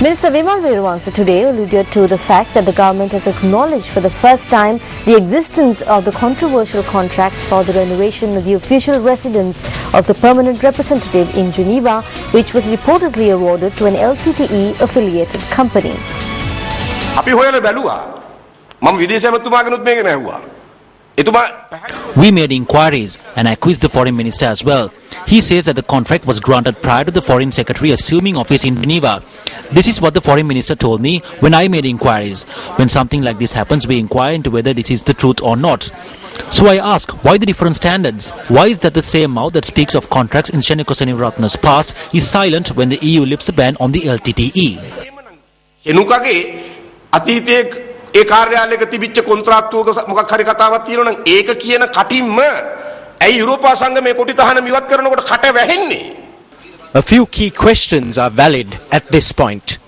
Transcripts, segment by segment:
Minister Vimal Veeravansa today alluded to the fact that the government has acknowledged for the first time the existence of the controversial contract for the renovation of the official residence of the permanent representative in Geneva, which was reportedly awarded to an LTTE affiliated company. We made inquiries and I quizzed the foreign minister as well. He says that the contract was granted prior to the foreign secretary assuming office in Geneva. This is what the foreign minister told me when I made inquiries. When something like this happens, we inquire into whether this is the truth or not. So I ask, why the different standards? Why is that the same mouth that speaks of contracts in Sheneko Seneviratne's past is silent when the EU lifts the ban on the LTTE? ඒ කාර්යාලයක තිබිච්ච කොන්ත්‍රාත්තුවක මොකක් හරි කතාවක් තියෙනවා නම් ඒක කියන කටින්ම ඇයි යුරෝපා සංගමයේ කොටි තහනම් ඉවත් කරනකොට කට වැහෙන්නේ? A few key questions are valid at this point.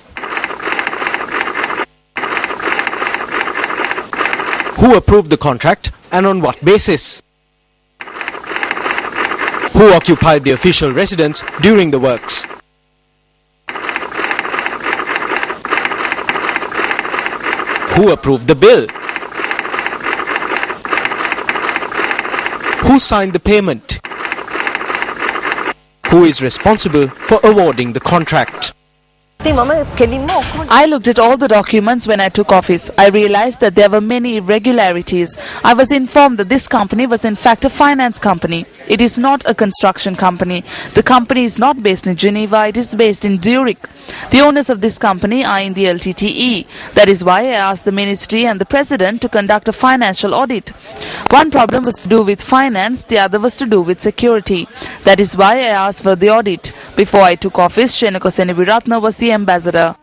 Who approved the contract and on what basis? Who occupied the official residence during the works? Who approved the bill? Who signed the payment? Who is responsible for awarding the contract? I looked at all the documents when I took office. I realized that there were many irregularities. I was informed that this company was in fact a finance company. It is not a construction company. The company is not based in Geneva, it is based in Zurich. The owners of this company are in the LTTE. That is why I asked the ministry and the president to conduct a financial audit. One problem was to do with finance, the other was to do with security. That is why I asked for the audit. Before I took office, Sheneko Seneviratne was the ambassador.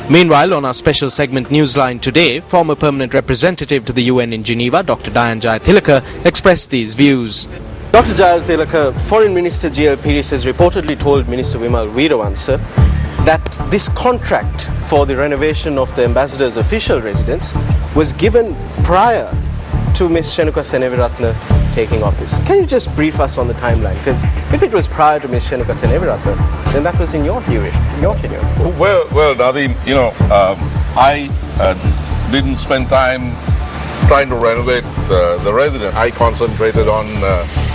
Meanwhile, on our special segment Newsline today, former permanent representative to the UN in Geneva, Dr. Dayan Jayathilaka, expressed these views. Dr. Jayathilaka, Foreign Minister G.L. Pires has reportedly told Minister Vimal Veeravansa that this contract for the renovation of the ambassador's official residence was given prior to Ms. Sheneko Seneviratne taking office. Can you just brief us on the timeline? Because if it was prior to Ms. Sheneko Seneviratne, then that was in your tenure. Well, Nadeem, I didn't spend time trying to renovate the residence. I concentrated on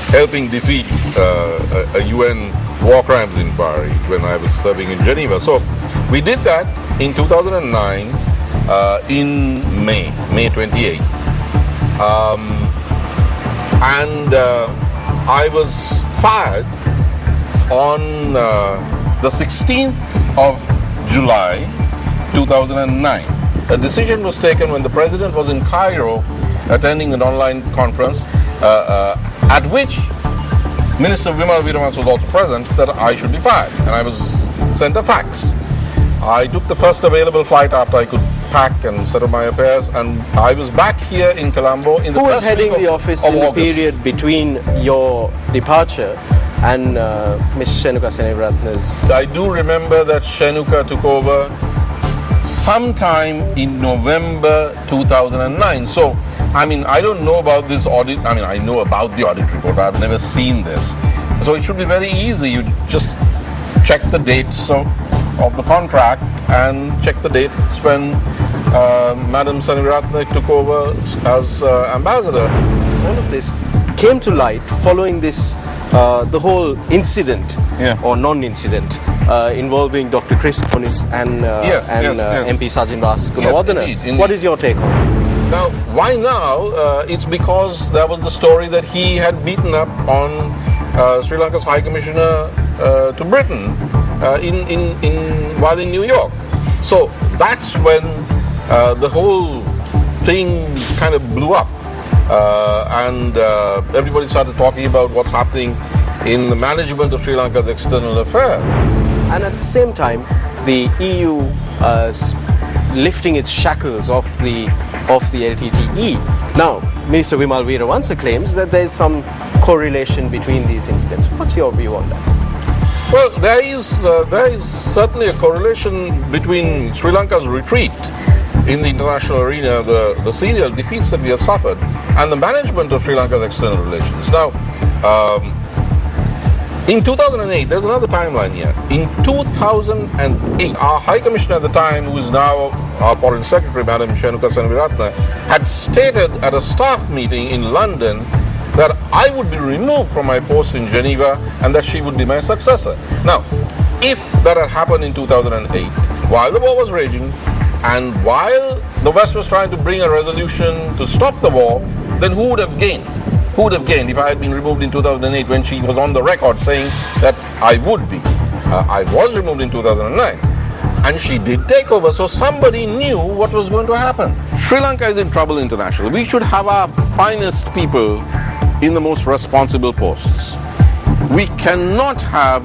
helping defeat a UN war crimes inquiry when I was serving in Geneva. So we did that in 2009 in May 28th. I was fired on the 16th of July 2009. A decision was taken when the president was in Cairo attending an online conference at which Minister Vimal Veeravansa was also present, that I should be fired, and I was sent a fax. I took the first available flight after I could pack and settle my affairs, and I was back here in Colombo in the Who was heading the office in the period between your departure and Ms. Sheneko Seneviratne's? I do remember that Sheneko took over sometime in November 2009. So, I don't know about this audit. I know about the audit report. I've never seen this. So it should be very easy. You just check the dates of the contract and check the dates when Madam Seneviratne took over as ambassador. All of this came to light following this, the whole incident or non-incident involving Dr. Christonis and MP Sajin Ras Gunawardena. What is your take on it? Now, why now? It's because that was the story that he had beaten up on Sri Lanka's High Commissioner to Britain while in New York. So that's when the whole thing kind of blew up, and everybody started talking about what's happening in the management of Sri Lanka's external affairs. And at the same time, the EU lifting its shackles off the LTTE. Now, Minister Vimal Veeravansa claims that there is some correlation between these incidents. What's your view on that? Well, there is certainly a correlation between Sri Lanka's retreat in the international arena, the serial defeats that we have suffered, and the management of Sri Lanka's external relations. Now, In 2008, there's another timeline here. In 2008, our High Commissioner at the time, who is now our Foreign Secretary, Madam Shenuka Senaviratne, had stated at a staff meeting in London that I would be removed from my post in Geneva and that she would be my successor. Now, if that had happened in 2008, while the war was raging and while the West was trying to bring a resolution to stop the war, then who would have gained? Who would have gained if I had been removed in 2008 when she was on the record saying that I would be? I was removed in 2009 and she did take over, so somebody knew what was going to happen. Sri Lanka is in trouble internationally. We should have our finest people in the most responsible posts. We cannot have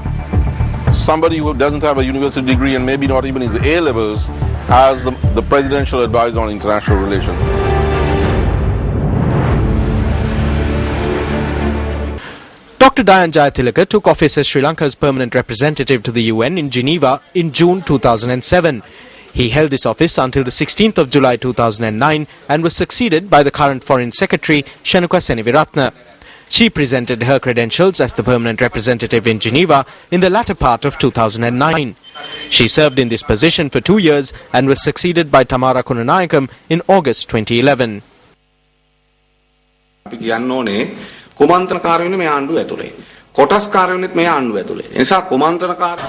somebody who doesn't have a university degree and maybe not even his A-levels as the presidential advisor on international relations. Dr. Dayan Jayathilaka took office as Sri Lanka's permanent representative to the UN in Geneva in June 2007. He held this office until the 16th of July 2009 and was succeeded by the current Foreign Secretary, Shenuka Senaviratne. She presented her credentials as the permanent representative in Geneva in the latter part of 2009. She served in this position for 2 years and was succeeded by Tamara Kunanayakam in August 2011.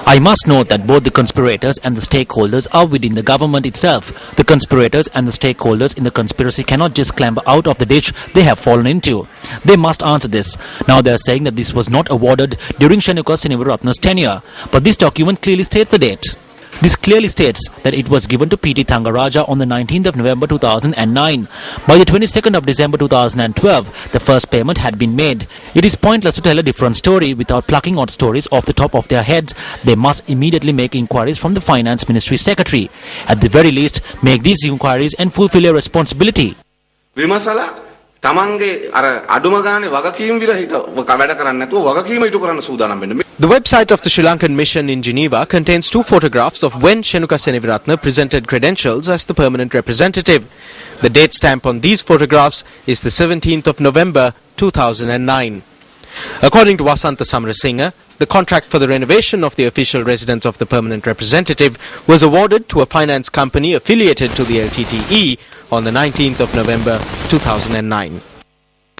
I must note that both the conspirators and the stakeholders are within the government itself. The conspirators and the stakeholders in the conspiracy cannot just clamber out of the ditch they have fallen into. They must answer this. Now they are saying that this was not awarded during Shenuka Senaviratne's tenure. But this document clearly states the date. This clearly states that it was given to P.T. Thangaraja on the 19th of November 2009. By the 22nd of December 2012, the first payment had been made. It is pointless to tell a different story without plucking out stories off the top of their heads. They must immediately make inquiries from the Finance Ministry Secretary. At the very least, make these inquiries and fulfill their responsibility. The website of the Sri Lankan mission in Geneva contains 2 photographs of when Shenuka Senaviratne presented credentials as the permanent representative. The date stamp on these photographs is the 17th of November 2009. According to Vasanta Samarasinha, the contract for the renovation of the official residence of the permanent representative was awarded to a finance company affiliated to the LTTE on the 19th of November 2009.